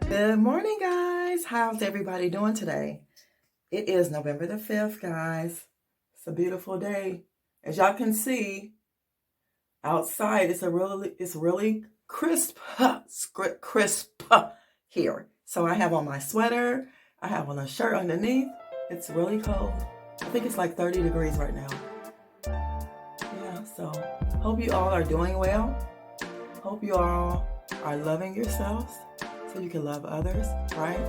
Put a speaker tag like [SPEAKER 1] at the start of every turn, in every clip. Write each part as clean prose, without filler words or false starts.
[SPEAKER 1] Good morning, guys. How's everybody doing today? It is November the 5th, guys. It's a beautiful day. As y'all can see, outside it's really crisp here. So I have on my sweater. I have on a shirt underneath. It's really cold. I think it's like 30 degrees right now. Yeah, so hope you all are doing well. Hope you all are loving yourselves so you can love others, right?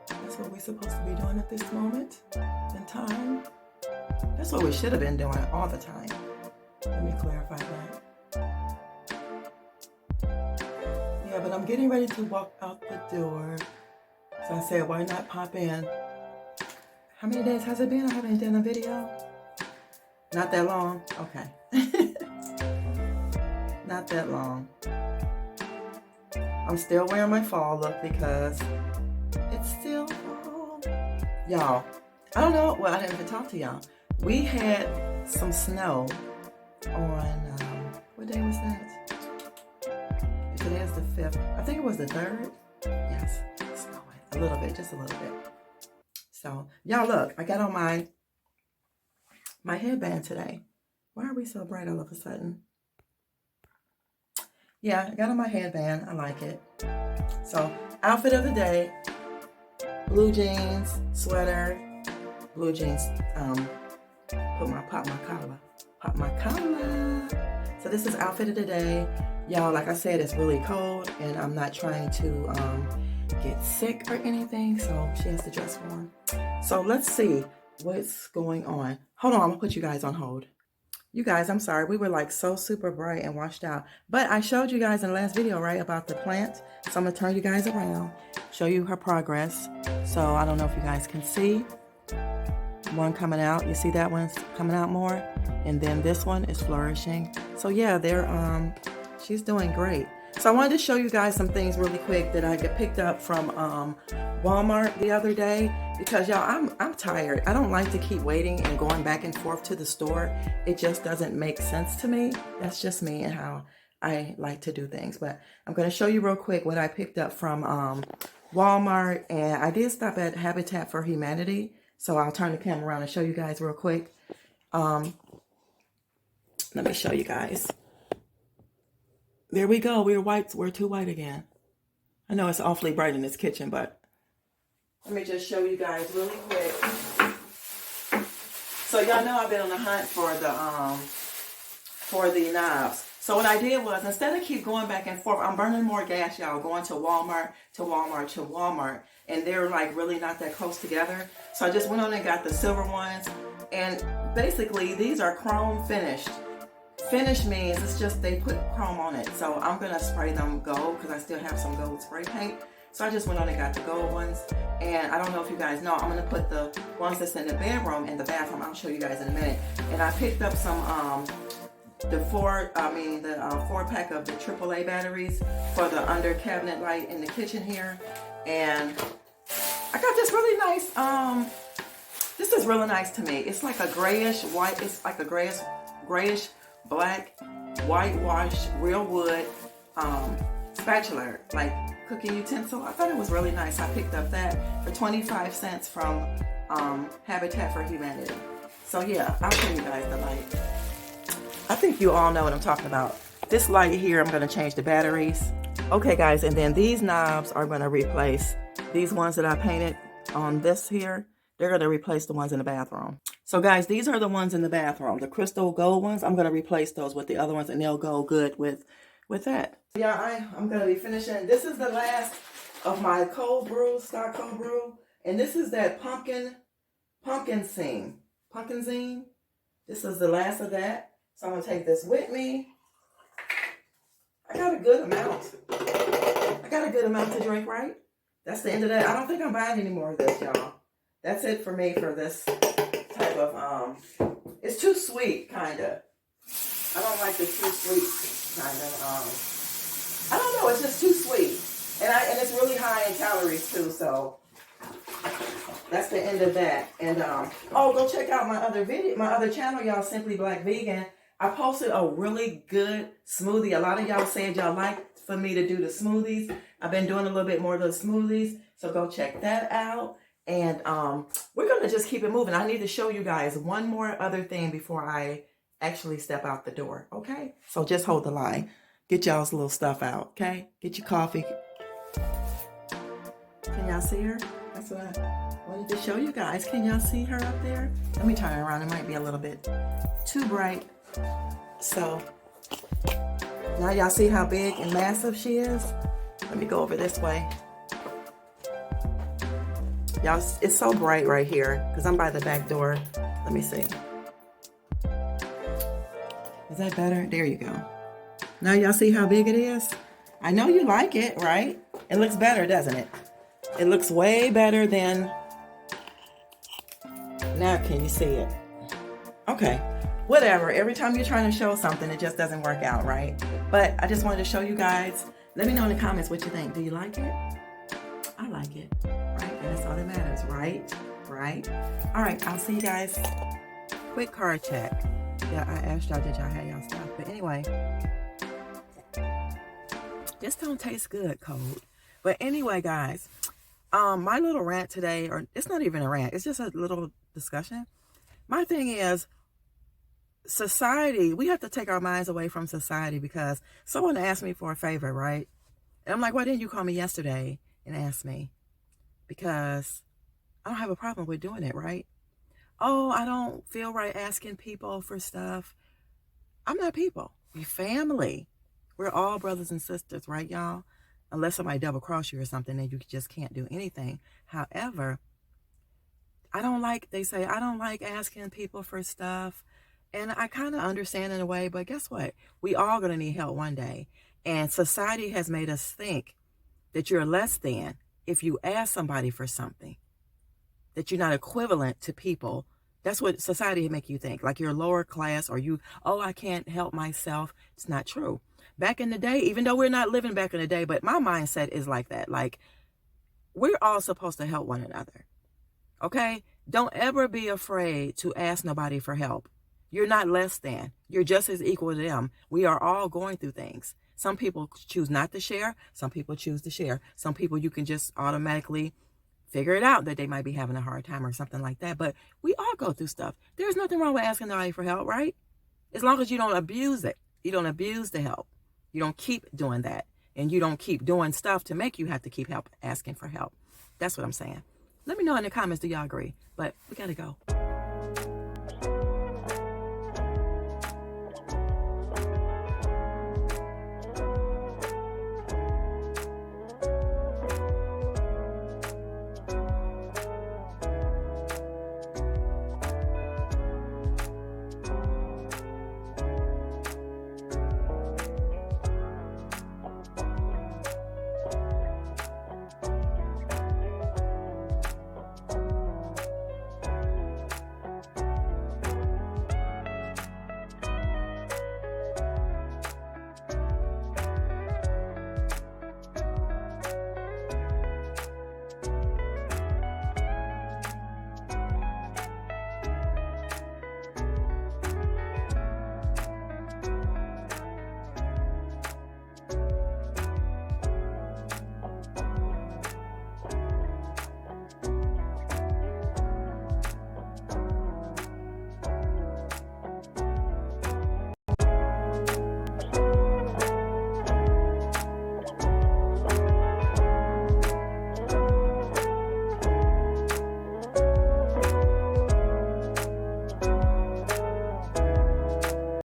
[SPEAKER 1] That's what we're supposed to be doing at this moment in time. That's what we should have been doing all the time. Let me clarify that. Yeah, but I'm getting ready to walk out the door. So I said, why not pop in? How many days has it been? I haven't done a video. Not that long? Okay. Not that long. I'm still wearing my fall look because it's still fall. Y'all, I don't know. Well, I didn't even talk to y'all. We had some snow on, what day was that? Today is the 5th. I think it was the 3rd. Yes, it's snowing. A little bit, just a little bit. So, y'all look, I got on my headband today. Why are we so bright all of a sudden? Yeah, I got on my headband. I like it. So, outfit of the day, blue jeans, sweater, blue jeans, pop my collar. So this is outfit of the day. Y'all, like I said, it's really cold and I'm not trying to get sick or anything, so she has to dress warm. So let's see what's going on. Hold on, I'm gonna put you guys on hold. You guys, I'm sorry, we were like so super bright and washed out. But I showed you guys in the last video, right, about the plant. So I'm gonna turn you guys around, show you her progress. So I don't know if you guys can see. One coming out, you see that one's coming out more? And then this one is flourishing. So yeah, she's doing great. So I wanted to show you guys some things really quick that I picked up from Walmart the other day because y'all, I'm tired. I don't like to keep waiting and going back and forth to the store. It just doesn't make sense to me. That's just me and how I like to do things. But I'm going to show you real quick what I picked up from Walmart. And I did stop at Habitat for Humanity. So I'll turn the camera around and show you guys real quick. Let me show you guys. There we go. We're too white again. I know it's awfully bright in this kitchen, but let me just show you guys really quick. So y'all know I've been on the hunt for the knobs. So what I did was, instead of keep going back and forth, I'm burning more gas, y'all, going to Walmart, and they're like really not that close together. So I just went on and got the silver ones, and basically these are chrome finished. Finish means it's just they put chrome on it. So I'm going to spray them gold because I still have some gold spray paint. So I just went on and got the gold ones. And I don't know if you guys know, I'm going to put the ones that's in the bedroom in the bathroom. I'll show you guys in a minute. And I picked up some, the 4-pack of the AAA batteries for the under cabinet light in the kitchen here. And I got this really nice, this is really nice to me. It's like a grayish white, it's like a grayish black whitewashed real wood spatula, like cooking utensil. I thought it was really nice. I picked up that for 25 cents from Habitat for Humanity. So yeah, I'll show you guys the light. I think you all know what I'm talking about. This light here, I'm going to change the batteries. Okay guys, and then these knobs are going to replace these ones that I painted on this here. They're going to replace the ones in the bathroom. So guys, these are the ones in the bathroom. The crystal gold ones, I'm going to replace those with the other ones and they'll go good with that. Yeah, I'm going to be finishing. This is the last of my cold brew, stock cold brew. And this is that pumpkin zine. This is the last of that. So I'm going to take this with me. I got a good amount to drink, right? That's the end of that. I don't think I'm buying any more of this, y'all. That's it for me for this type of, it's too sweet, kind of. I don't like the too sweet kind of, I don't know, it's just too sweet. And it's really high in calories too, so that's the end of that. And, oh, go check out my other channel, y'all, Simply Black Vegan. I posted a really good smoothie. A lot of y'all said y'all like for me to do the smoothies. I've been doing a little bit more of those smoothies, so go check that out. And we're gonna just keep it moving. I need to show you guys one more other thing before I actually step out the door, okay? So just hold the line. Get y'all's little stuff out, okay? Get your coffee. Can y'all see her? That's what I wanted to show you guys. Can y'all see her up there? Let me turn it around. It might be a little bit too bright. So now y'all see how big and massive she is? Let me go over this way. Y'all, it's so bright right here because I'm by the back door. Let me see. Is that better? There you go. Now y'all see how big it is? I know you like it, right? It looks better, doesn't it? It looks way better than... Now can you see it? Okay, whatever. Every time you're trying to show something, it just doesn't work out, right? But I just wanted to show you guys. Let me know in the comments what you think. Do you like it? I like it, right? And that's all that matters, right? Right? All right, I'll see you guys. Quick card check. Yeah, I asked y'all, did y'all have y'all stuff? But anyway, this don't taste good cold. But anyway, guys, my little rant today, or it's not even a rant, it's just a little discussion. My thing is, society, we have to take our minds away from society because someone asked me for a favor, right? And I'm like, why didn't you call me yesterday and ask me? Because I don't have a problem with doing it, right? Oh, I don't feel right asking people for stuff. I'm not people. We're family. We're all brothers and sisters, right, y'all? Unless somebody double cross you or something, then you just can't do anything. However, they say, I don't like asking people for stuff. And I kind of understand in a way, but guess what? We all going to need help one day. And society has made us think that you're less than if you ask somebody for something, that you're not equivalent to people. That's what society make you think, like you're lower class or I can't help myself. It's not true. Back in the day, even though we're not living back in the day, but my mindset is like that. Like, we're all supposed to help one another. Okay? Don't ever be afraid to ask nobody for help. You're not less than. You're just as equal to them. We are all going through things. Some people choose not to share. Some people choose to share. Some people you can just automatically figure it out that they might be having a hard time or something like that. But we all go through stuff. There's nothing wrong with asking somebody for help, right? As long as you don't abuse it. You don't abuse the help. You don't keep doing that. And you don't keep doing stuff to make you have to keep asking for help. That's what I'm saying. Let me know in the comments, do y'all agree? But we got to go.